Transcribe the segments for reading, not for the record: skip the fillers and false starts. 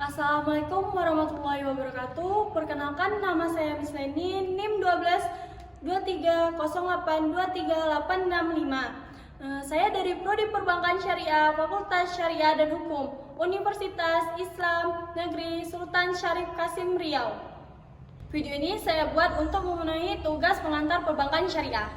Assalamualaikum warahmatullahi wabarakatuh. Perkenalkan, nama saya Miss Leni, NIM 12 2308 23865. Saya dari Prodi Perbankan Syariah, Fakultas Syariah dan Hukum, Universitas Islam Negeri Sultan Syarif Kasim Riau. Video ini saya buat untuk memenuhi tugas pengantar perbankan syariah.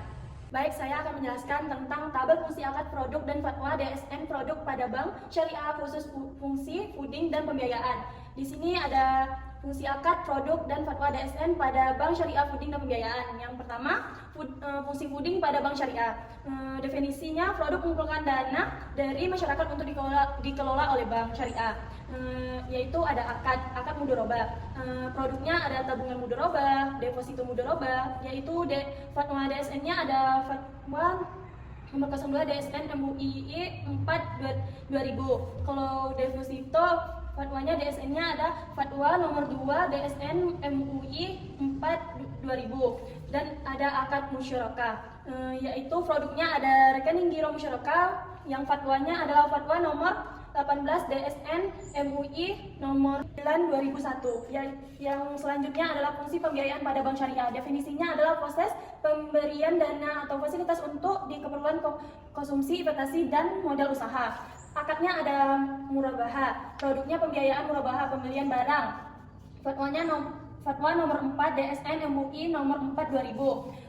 Baik, saya akan menjelaskan tentang tabel fungsi akad produk dan fatwa DSN produk pada bank syariah khusus fungsi fooding dan pembiayaan. Di sini ada fungsi akad produk dan fatwa DSN pada bank syariah fooding dan pembiayaan. Yang pertama, fungsi fooding pada bank syariah. Definisinya, produk mengumpulkan dana dari masyarakat untuk dikelola oleh bank syariah. Yaitu ada akad mudharabah. Produknya ada tabungan mudharabah, deposito mudharabah, yaitu fatwa DSN-nya ada fatwa nomor 02 DSN MUI 4 2000. Kalau deposito fatwanya DSN-nya ada fatwa nomor 2 DSN MUI 4 2000 dan ada akad musyarakah, yaitu produknya ada rekening giro musyarakah yang fatwanya adalah fatwa nomor 18 DSN MUI nomor 9 2001. Yang selanjutnya adalah fungsi pembiayaan pada bank syariah. Definisinya adalah proses pemberian dana atau fasilitas untuk keperluan konsumsi, investasi, dan modal usaha. Akadnya ada murabahah. Produknya pembiayaan murabahah, pembelian barang. Fatwa nomor 4 DSN MUI nomor 4 2000,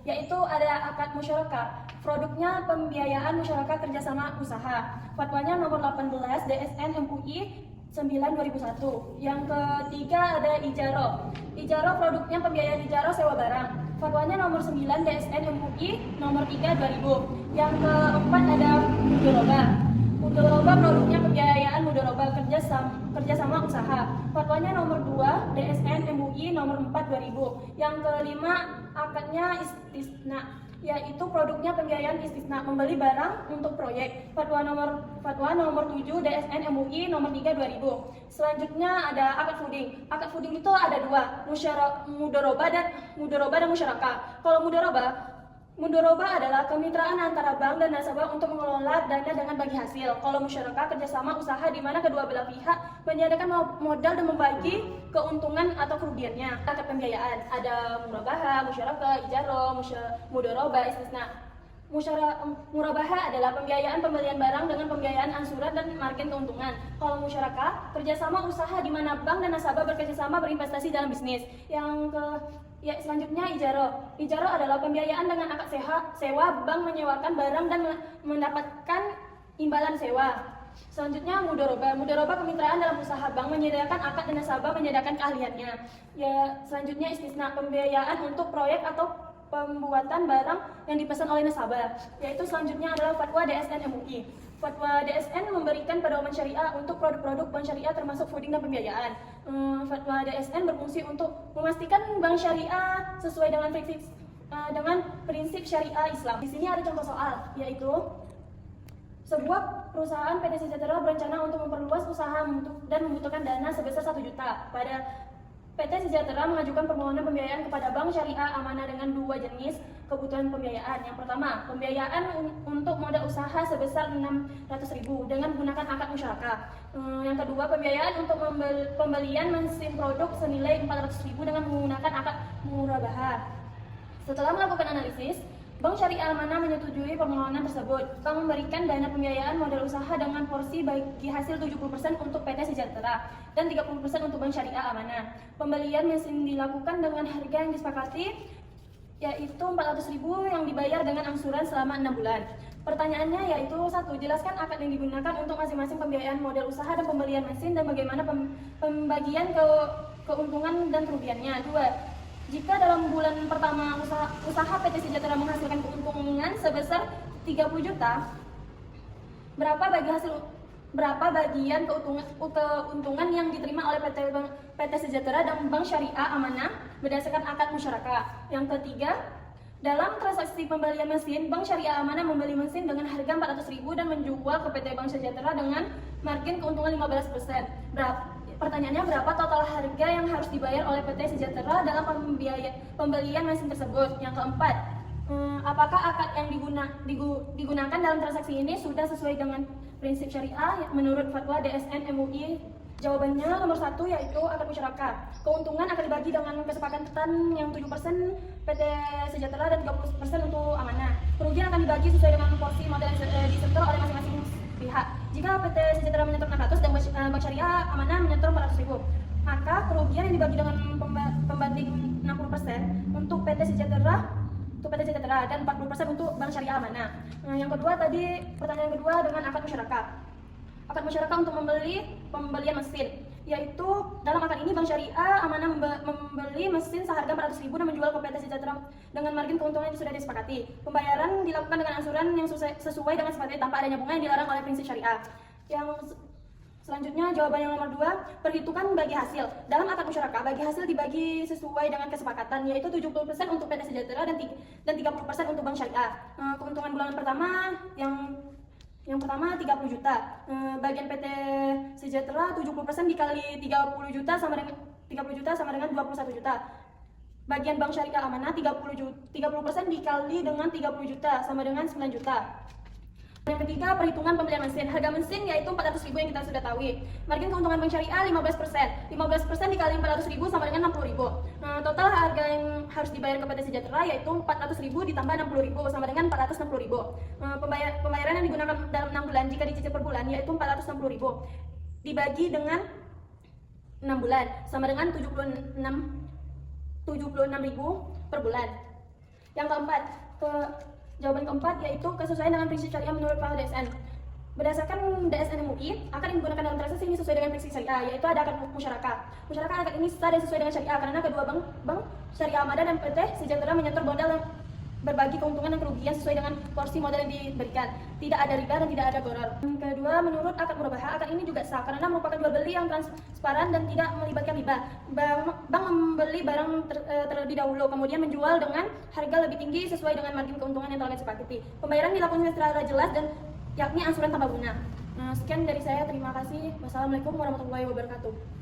yaitu ada akad musyarakah. Produknya pembiayaan musyarakah kerjasama usaha. Fatwanya nomor 18 DSN MUI 9 2001. Yang ketiga ada ijaroh. Ijaroh produknya pembiayaan ijaroh sewa barang. Fatwanya nomor 9 DSN MUI nomor 3 2000. Yang keempat ada mudharabah. Mudharabah produknya pembiayaan mudharabah kerjasama usaha. Fatwanya nomor 2 DSN MUI nomor 4 2000. Yang kelima akadnya istisna, yaitu produknya pembiayaan istisna, membeli barang untuk proyek. Fatwa nomor 7 DSN MUI nomor 3 2000. Selanjutnya ada akad fooding. Akad fooding itu ada dua, mudharabah dan musyarakah. Kalau mudharabah adalah kemitraan antara bank dan nasabah untuk mengelola dana dengan bagi hasil. Kalau musyarakah, kerjasama usaha di mana kedua belah pihak menyediakan modal dan membagi keuntungan atau kerugiannya. Akad pembiayaan ada murabahah, musyarakah, ijaroh, mudharabah, istisna. Murabahah adalah pembiayaan pembelian barang dengan pembiayaan angsuran dan margin keuntungan. Kalau musyarakah, kerjasama usaha di mana bank dan nasabah bekerjasama berinvestasi dalam bisnis. Selanjutnya ijaroh. Ijaroh adalah pembiayaan dengan akad sewa, bank menyewakan barang dan mendapatkan imbalan sewa. Selanjutnya mudharabah. Mudharabah kemitraan dalam usaha, bank menyediakan akad dan nasabah menyediakan keahliannya. Selanjutnya istisna, pembiayaan untuk proyek atau pembuatan barang yang dipesan oleh nasabah. Yaitu selanjutnya adalah fatwa DSN MUI. Fatwa DSN memberikan pedoman syariah untuk produk-produk bank syariah termasuk fooding dan pembiayaan. Fatwa DSN berfungsi untuk memastikan bank syariah sesuai dengan prinsip syariah Islam. Di sini ada contoh soal, yaitu sebuah perusahaan PT Sejahtera berencana untuk memperluas usaha dan membutuhkan dana sebesar 1 juta. PT Sejahtera mengajukan permohonan pembiayaan kepada Bank Syariah Amanah dengan dua jenis kebutuhan pembiayaan. Yang pertama, pembiayaan untuk modal usaha sebesar 600.000 dengan menggunakan akad musyarakah. Yang kedua, pembiayaan untuk pembelian mesin produk senilai 400.000 dengan menggunakan akad murabahah. Setelah melakukan analisis, Bank Syariah Amanah menyetujui permohonan tersebut. Bank memberikan dana pembiayaan modal usaha dengan porsi bagi hasil 70% untuk PT Sejahtera dan 30% untuk Bank Syariah Amanah. Pembelian mesin dilakukan dengan harga yang disepakati, yaitu 400.000 yang dibayar dengan angsuran selama 6 bulan. Pertanyaannya yaitu 1. Jelaskan akad yang digunakan untuk masing-masing pembiayaan modal usaha dan pembelian mesin dan bagaimana pembagian keuntungan dan kerugiannya. 2. Jika dalam bulan pertama usaha PT Sejahtera menghasilkan keuntungan sebesar 30 juta, berapa bagian keuntungan yang diterima oleh PT Sejahtera dan Bank Syariah Amanah berdasarkan akad musyarakah? Yang ketiga, dalam transaksi pembelian mesin, Bank Syariah Amanah membeli mesin dengan harga 400.000 dan menjual ke PT Bank Sejahtera dengan margin keuntungan 15%. Pertanyaannya, berapa total harga yang harus dibayar oleh PT Sejahtera dalam pembelian mesin tersebut? Yang keempat, apakah akad yang digunakan dalam transaksi ini sudah sesuai dengan prinsip syariah menurut fatwa DSN MUI Jawabannya nomor 1 yaitu akad musyarakah. Keuntungan akan dibagi dengan kesepakatan yang 7% PT Sejahtera dan 30% untuk amanah. Kerugian akan dibagi sesuai dengan porsi modal yang disetor oleh masing-masing pihak. Jika PT Sejahtera menyetor 600 dan Bank Syariah Amanah menyetor 400.000, maka kerugian yang dibagi dengan pembanding 60% untuk PT Sejahtera dan 40% untuk Bank Syariah Amanah. Yang kedua tadi, pertanyaan kedua dengan akad musyarakah. Akad musyarakah untuk pembelian mesin, yaitu dalam akad ini Bank Syariah Amanah membeli mesin seharga 400.000 dan menjual ke PT Sejahtera dengan margin keuntungan yang sudah disepakati. Pembayaran dilakukan dengan angsuran yang sesuai dengan sepakati tanpa adanya bunga yang dilarang oleh prinsip syariah. Yang selanjutnya jawaban yang nomor 2, perhitungan bagi hasil. Dalam akad musyarakah, bagi hasil dibagi sesuai dengan kesepakatan, yaitu 70% untuk PT Sejahtera dan 30% untuk Bank Syariah. Keuntungan bulanan pertama yang pertama 30 juta. Bagian PT Sejahtera 70% dikali 30 juta sama dengan 21 juta. Bagian Bank Syariah Amanah 30% dikali dengan 30 juta sama dengan 9 juta. Yang ketiga, perhitungan pembelian mesin. Harga mesin yaitu 400.000 yang kita sudah tahu. Margin keuntungan Bank Syariah 15%. 15% dikali 400.000 sama dengan 60.000. Total harga yang harus dibayar ke PT Sejahtera yaitu 400.000 ditambah 60.000 sama dengan 460.000. Pembayaran yang digunakan dalam 6 bulan jika dicicil per bulan yaitu 460.000 dibagi dengan 6 bulan sama dengan 76.000 per bulan. Yang keempat, jawaban keempat yaitu kesesuaian dengan prinsip syariah menurut Pak DSN. Berdasarkan DSN MUI, akad yang digunakan dalam transaksi ini sesuai dengan prinsip syariah, yaitu ada akad musyarakah. Musyarakah akad ini sah dan sesuai dengan syariah karena kedua bank Syariah Amanah dan PT Sejahtera menyetor modal yang berbagi keuntungan dan kerugian sesuai dengan porsi modal yang diberikan. Tidak ada riba dan tidak ada gharar. Kedua, menurut akad murabahah, akad ini juga sah karena merupakan jual beli yang transparan dan tidak melibatkan riba. Bank membeli barang terlebih dahulu, kemudian menjual dengan harga lebih tinggi sesuai dengan margin keuntungan yang telah disepakati. Pembayaran dilakukan secara jelas dan yakni angsuran tanpa bunga. Sekian dari saya, terima kasih. Wassalamualaikum warahmatullahi wabarakatuh.